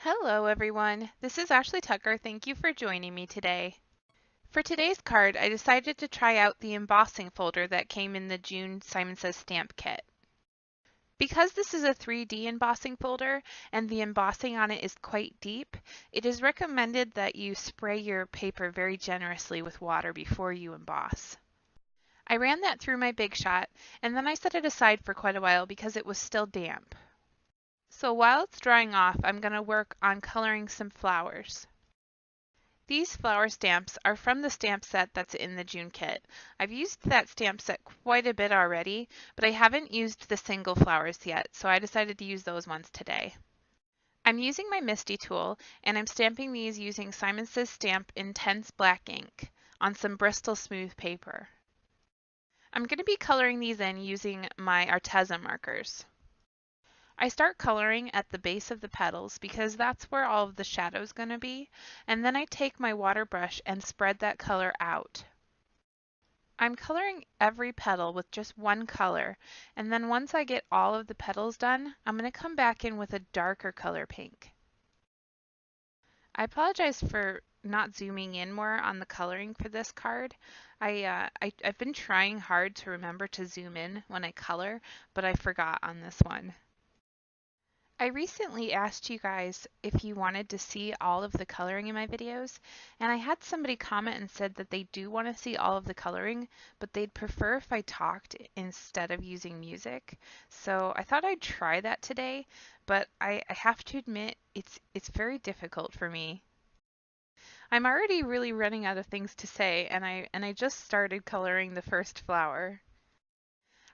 Hello everyone, this is Ashley Tucker. Thank you for joining me today. For today's card, I decided to try out the embossing folder that came in the June Simon Says stamp kit. Because this is a 3D embossing folder and the embossing on it is quite deep, it is recommended that you spray your paper very generously with water before you emboss. I ran that through my Big Shot and then I set it aside for quite a while because it was still damp. So while it's drying off, I'm going to work on coloring some flowers. These flower stamps are from the stamp set that's in the June kit. I've used that stamp set quite a bit already, but I haven't used the single flowers yet, so I decided to use those ones today. I'm using my Misty tool, and I'm stamping these using Simon Says Stamp Intense Black ink on some Bristol Smooth paper. I'm going to be coloring these in using my Arteza markers. I start coloring at the base of the petals because that's where all of the shadow's going to be, and then I take my water brush and spread that color out. I'm coloring every petal with just one color, and then once I get all of the petals done, I'm going to come back in with a darker color pink. I apologize for not zooming in more on the coloring for this card. I've been trying hard to remember to zoom in when I color, but I forgot on this one. I recently asked you guys if you wanted to see all of the coloring in my videos, and I had somebody comment and said that they do want to see all of the coloring, but they'd prefer if I talked instead of using music. So I thought I'd try that today, but I have to admit it's very difficult for me. I'm already really running out of things to say, and I just started coloring the first flower.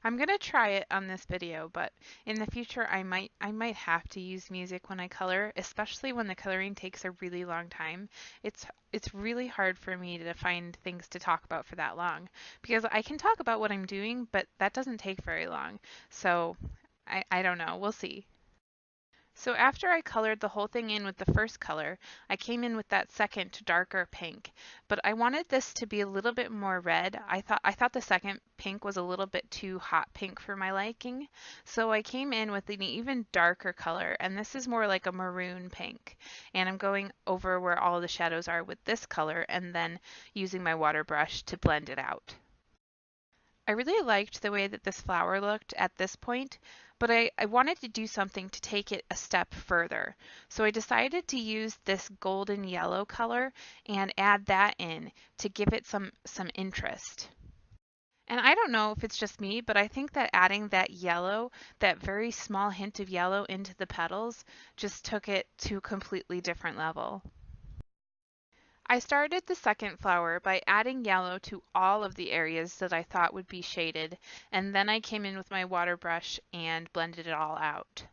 I'm gonna try it on this video, but in the future I might have to use music when I color, especially when the coloring takes a really long time. It's really hard for me to find things to talk about for that long because I can talk about what I'm doing, but that doesn't take very long. So I don't know. We'll see. So after I colored the whole thing in with the first color, I came in with that second darker pink, but I wanted this to be a little bit more red. I thought the second pink was a little bit too hot pink for my liking, so I came in with an even darker color, and this is more like a maroon pink. And I'm going over where all the shadows are with this color and then using my water brush to blend it out. I really liked the way that this flower looked at this point, but I wanted to do something to take it a step further. So I decided to use this golden yellow color and add that in to give it some interest. And I don't know if it's just me, but I think that adding that yellow, that very small hint of yellow into the petals, just took it to a completely different level. I started the second flower by adding yellow to all of the areas that I thought would be shaded, and then I came in with my water brush and blended it all out.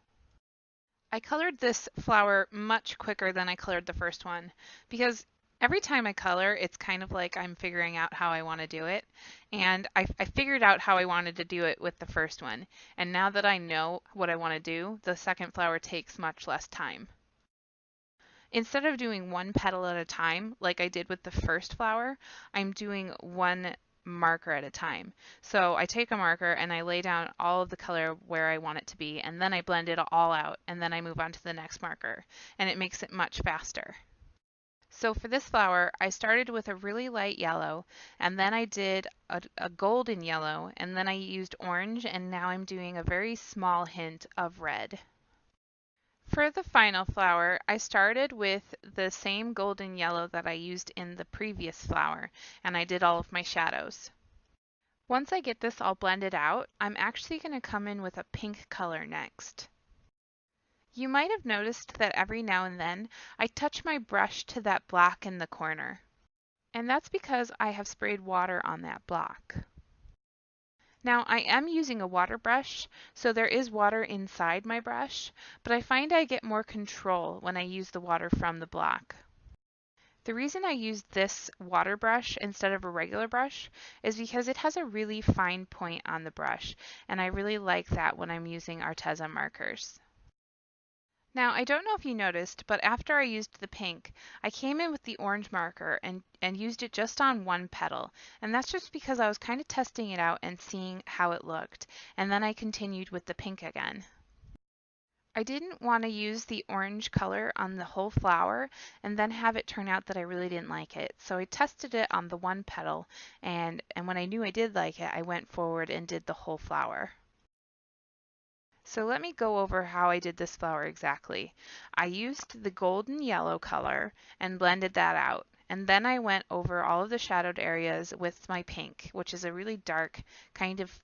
I colored this flower much quicker than I colored the first one because every time I color, it's kind of like I'm figuring out how I want to do it, and I figured out how I wanted to do it with the first one, and now that I know what I want to do, the second flower takes much less time. Instead of doing one petal at a time, like I did with the first flower, I'm doing one marker at a time. So I take a marker and I lay down all of the color where I want it to be, and then I blend it all out, and then I move on to the next marker, and it makes it much faster. So for this flower, I started with a really light yellow, and then I did a golden yellow, and then I used orange, and now I'm doing a very small hint of red. For the final flower, I started with the same golden yellow that I used in the previous flower, and I did all of my shadows. Once I get this all blended out, I'm actually going to come in with a pink color next. You might have noticed that every now and then I touch my brush to that block in the corner, and that's because I have sprayed water on that block. Now I am using a water brush, so there is water inside my brush, but I find I get more control when I use the water from the block. The reason I use this water brush instead of a regular brush is because it has a really fine point on the brush, and I really like that when I'm using Arteza markers. Now, I don't know if you noticed, but after I used the pink, I came in with the orange marker and used it just on one petal. And that's just because I was kind of testing it out and seeing how it looked. And then I continued with the pink again. I didn't want to use the orange color on the whole flower and then have it turn out that I really didn't like it. So I tested it on the one petal, and when I knew I did like it, I went forward and did the whole flower. So let me go over how I did this flower exactly. I used the golden yellow color and blended that out. And then I went over all of the shadowed areas with my pink, which is a really dark kind of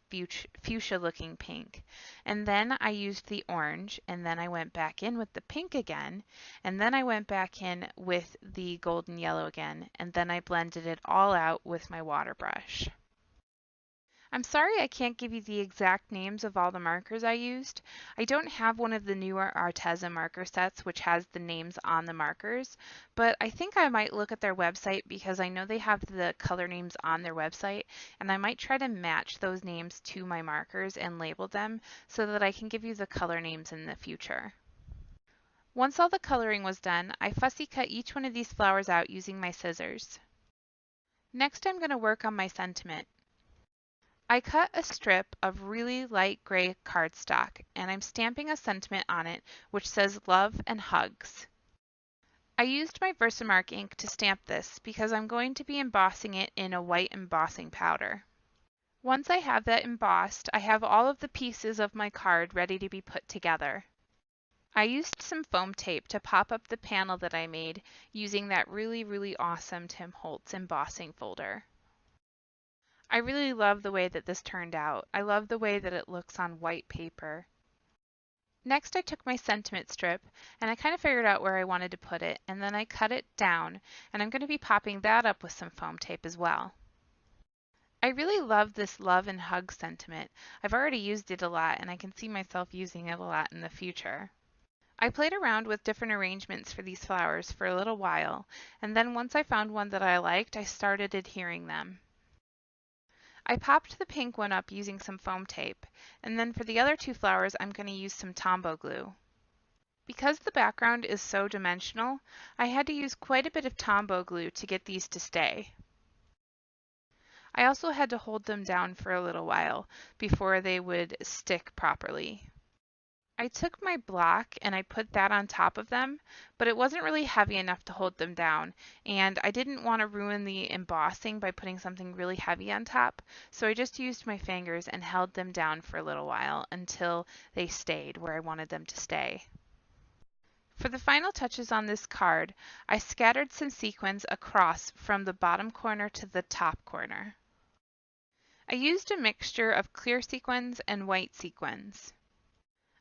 fuchsia looking pink. And then I used the orange, and then I went back in with the pink again, and then I went back in with the golden yellow again, and then I blended it all out with my water brush. I'm sorry I can't give you the exact names of all the markers I used. I don't have one of the newer Arteza marker sets which has the names on the markers, but I think I might look at their website because I know they have the color names on their website, and I might try to match those names to my markers and label them so that I can give you the color names in the future. Once all the coloring was done, I fussy cut each one of these flowers out using my scissors. Next I'm going to work on my sentiment. I cut a strip of really light gray cardstock, and I'm stamping a sentiment on it which says love and hugs. I used my Versamark ink to stamp this because I'm going to be embossing it in a white embossing powder. Once I have that embossed, I have all of the pieces of my card ready to be put together. I used some foam tape to pop up the panel that I made using that really awesome Tim Holtz embossing folder. I really love the way that this turned out. I love the way that it looks on white paper. Next I took my sentiment strip and I kind of figured out where I wanted to put it, and then I cut it down, and I'm going to be popping that up with some foam tape as well. I really love this love and hug sentiment. I've already used it a lot and I can see myself using it a lot in the future. I played around with different arrangements for these flowers for a little while, and then once I found one that I liked, I started adhering them. I popped the pink one up using some foam tape, and then for the other two flowers I'm going to use some Tombow glue. Because the background is so dimensional, I had to use quite a bit of Tombow glue to get these to stay. I also had to hold them down for a little while before they would stick properly. I took my block and I put that on top of them, but it wasn't really heavy enough to hold them down, and I didn't want to ruin the embossing by putting something really heavy on top, so I just used my fingers and held them down for a little while until they stayed where I wanted them to stay. For the final touches on this card, I scattered some sequins across from the bottom corner to the top corner. I used a mixture of clear sequins and white sequins.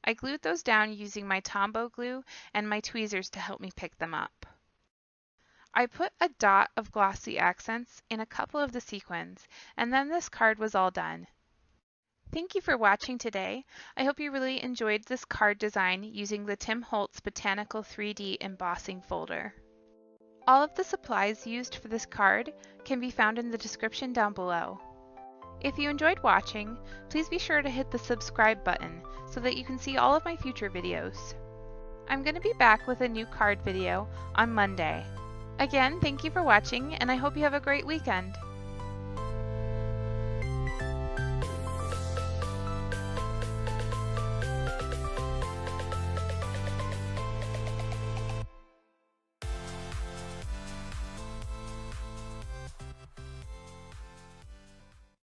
I glued those down using my Tombow glue and my tweezers to help me pick them up. I put a dot of glossy accents in a couple of the sequins, and then this card was all done. Thank you for watching today. I hope you really enjoyed this card design using the Tim Holtz Botanical 3D embossing folder. All of the supplies used for this card can be found in the description down below. If you enjoyed watching, please be sure to hit the subscribe button so that you can see all of my future videos. I'm going to be back with a new card video on Monday. Again, thank you for watching, and I hope you have a great weekend.